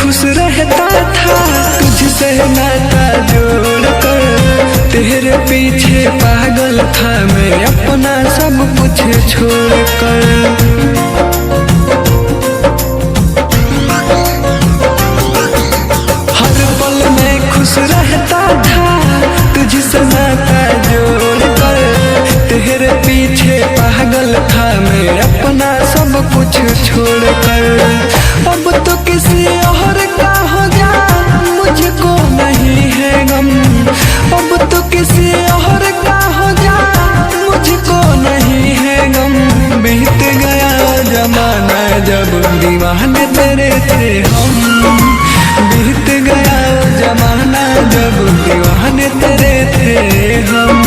खुश रहता था तुझसे नाता जोड़कर, तेरे पीछे पागल था मैं अपना सब कुछ छोड़कर। हर पल मैं खुश रहता था तुझसे नाता जोड़कर, तेरे पीछे पागल था मैं अपना सब कुछ छोड़कर। अब तो किसी और का हो जा मुझको नहीं है गम, अब तो किसी और का हो जा मुझको नहीं है गम। बीत गया जमाना जब दीवाने तेरे थे हम, बीत गया जमाना जब दीवाने तेरे थे हम।